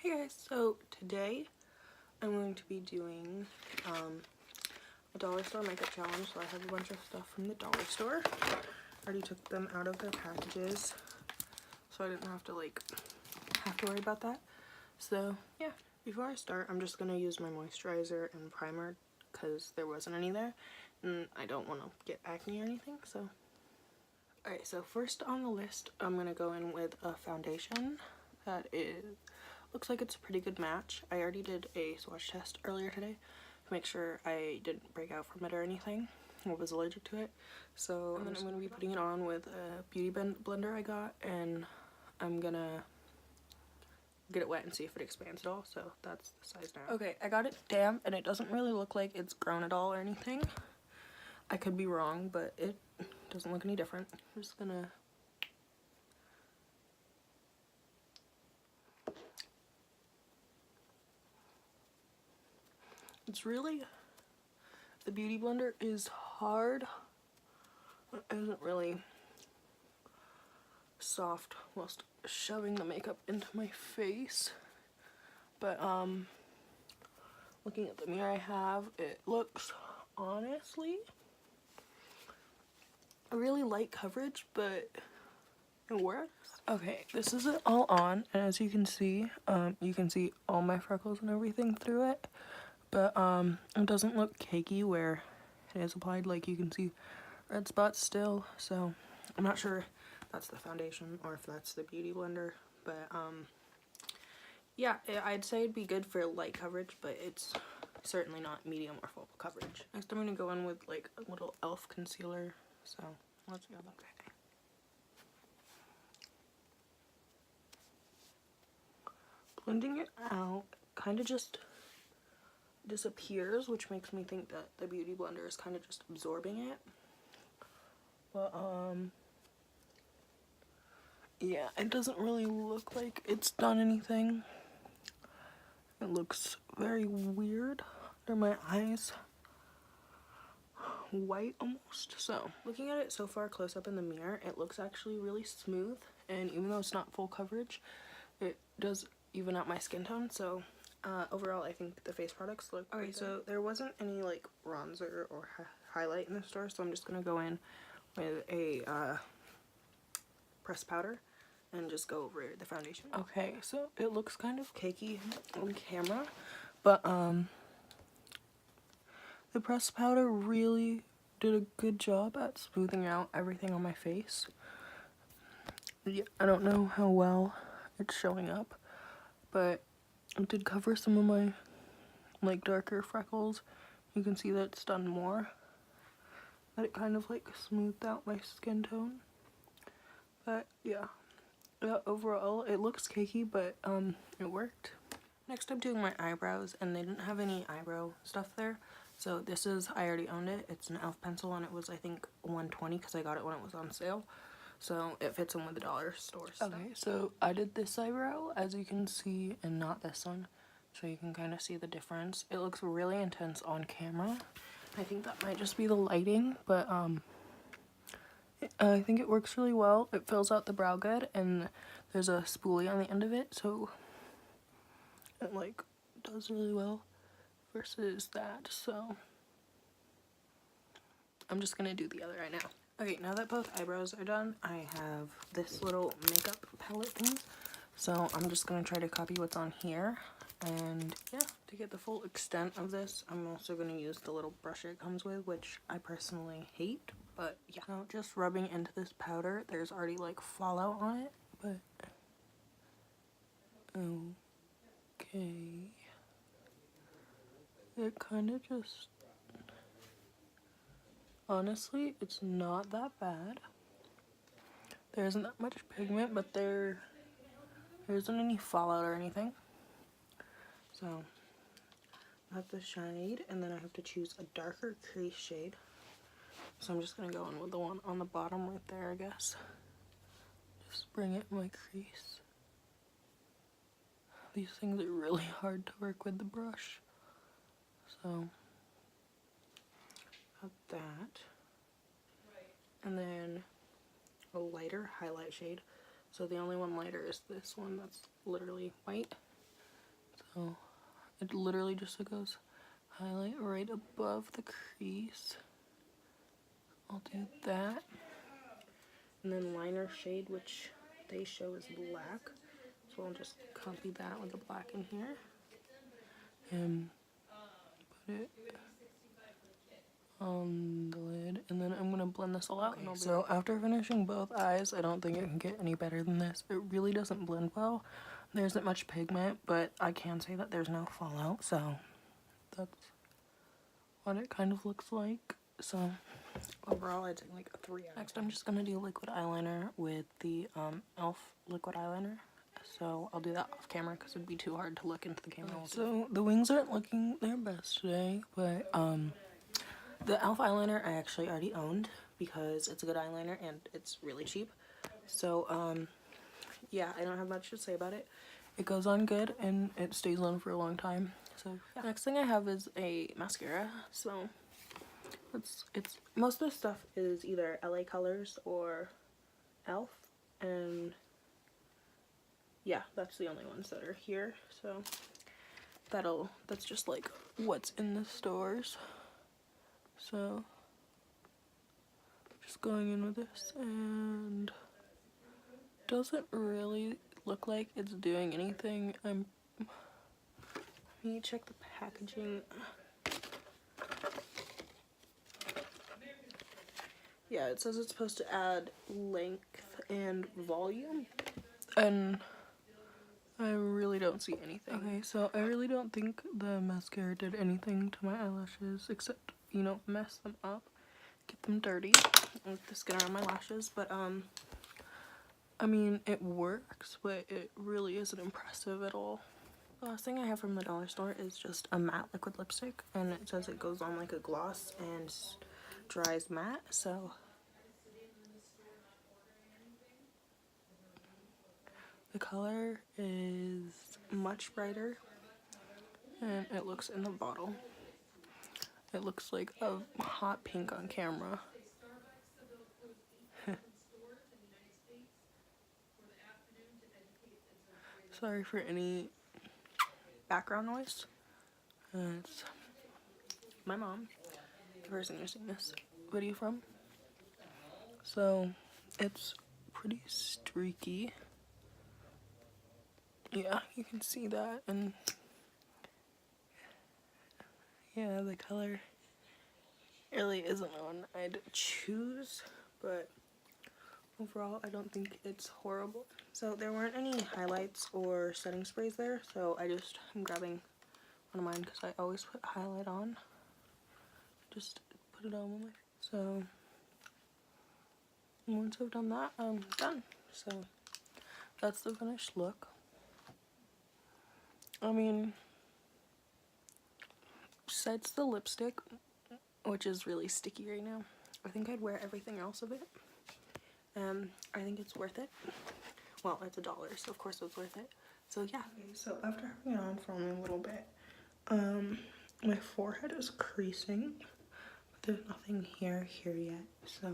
Hey guys, so today I'm going to be doing a dollar store makeup challenge. So I have a bunch of stuff from the dollar store. I already took them out of their packages, so I didn't have to worry about that. So yeah, before I start, I'm just gonna use my moisturizer and primer because there wasn't any there, and I don't want to get acne or anything. So alright, so first on the list, I'm gonna go in with a foundation that looks like it's a pretty good match. I already did a swatch test earlier today to make sure I didn't break out from it or anything or was allergic to it. So I'm going to be putting it on with a beauty blender I got, and I'm gonna get it wet and see if it expands at all. So that's the size now. Okay, I got it damp and it doesn't really look like it's grown at all or anything. I could be wrong, but it doesn't look any different. I'm just gonna the beauty blender is hard. It isn't really soft whilst shoving the makeup into my face. But looking at the mirror I have, it looks honestly a really light coverage, but it works. Okay, this is it all on, and as you can see all my freckles and everything through it. But it doesn't look cakey where it is applied. Like, you can see red spots still, so I'm not sure if that's the foundation or if that's the beauty blender. But yeah, I'd say it'd be good for light coverage, but it's certainly not medium or full coverage. Next I'm gonna go in with like a little e.l.f. concealer, so let's go. Okay, blending it out kind of just disappears, which makes me think that the beauty blender is kind of just absorbing it. But yeah, it doesn't really look like it's done anything. It looks very weird under my eyes, white almost. So looking at it so far close up in the mirror, it looks actually really smooth, and even though it's not full coverage, it does even out my skin tone. So overall, I think the face products look okay. So there wasn't any like bronzer or highlight in the store, so I'm just gonna go in with a pressed powder and just go over the foundation. Okay, so it looks kind of cakey on camera, but the pressed powder really did a good job at smoothing out everything on my face. Yeah, I don't know how well it's showing up, but it did cover some of my like darker freckles. You can see that it's done more, that it kind of like smoothed out my skin tone. But yeah, overall it looks cakey, but it worked. Next I'm doing my eyebrows, and they didn't have any eyebrow stuff there, so this is, I already owned it. It's an e.l.f. pencil, and it was I think $120 because I got it when it was on sale. So it fits in with the dollar store stuff. Okay, so I did this eyebrow, as you can see, and not this one. So you can kind of see the difference. It looks really intense on camera. I think that might just be the lighting, but I think it works really well. It fills out the brow good, and there's a spoolie on the end of it, so it like does really well versus that. So I'm just gonna do the other right now. Okay, now that both eyebrows are done, I have this little makeup palette thing. So I'm just gonna try to copy what's on here. And yeah, to get the full extent of this, I'm also gonna use the little brush it comes with, which I personally hate, but yeah. Now just rubbing into this powder, there's already like fallout on it, but okay. It kind of just, honestly, it's not that bad. There isn't that much pigment, but there isn't any fallout or anything. So I have the shade, and then I have to choose a darker crease shade. So I'm just gonna go in with the one on the bottom right there, I guess. Just bring it in my crease. These things are really hard to work with the brush. So got that. And then a lighter highlight shade. So the only one lighter is this one that's literally white. So it literally just goes highlight right above the crease. I'll do that. And then liner shade, which they show is black. So I'll just copy that with the black in here. And put it on the lid. And then I'm going to blend this all out. Okay, so after finishing both eyes, I don't think it can get any better than this. It really doesn't blend well. There isn't much pigment, but I can say that there's no fallout. So that's what it kind of looks like. So overall, I'd say like a 3 out of 10. Next, I'm just gonna do liquid eyeliner with the e.l.f. liquid eyeliner. So I'll do that off camera because it'd be too hard to look into the camera. So the wings aren't looking their best today, but the e.l.f. eyeliner I actually already owned because it's a good eyeliner and it's really cheap. So yeah, I don't have much to say about it. It goes on good and it stays on for a long time. So yeah. Next thing I have is a mascara. So it's most of the stuff is either LA Colors or e.l.f. and yeah, that's the only ones that are here. So that's just like what's in the stores. So just going in with this, and doesn't really look like it's doing anything. Let me check the packaging. Yeah, it says it's supposed to add length and volume, and I really don't see anything. Okay, so I really don't think the mascara did anything to my eyelashes except, you know, mess them up, get them dirty with the skin around my lashes. But I mean, it works, but it really isn't impressive at all. The last thing I have from the dollar store is just a matte liquid lipstick, and it says it goes on like a gloss and dries matte. So the color is much brighter, and it looks in the bottle. It looks like a hot pink on camera. Sorry for any background noise. It's my mom, the person you're seeing this video from. So it's pretty streaky. Yeah, you can see that, and yeah, the color really isn't one I'd choose, but overall I don't think it's horrible. So there weren't any highlights or setting sprays there, so I'm grabbing one of mine because I always put highlight on. Just put it on with my face. So once I've done that, I'm done. So that's the finished look. I mean, besides the lipstick, which is really sticky right now, I think I'd wear everything else of it. I think it's worth it. Well, it's $1, so of course it's worth it. So yeah. Okay, so after having it on for only a little bit, my forehead is creasing, but there's nothing here yet. So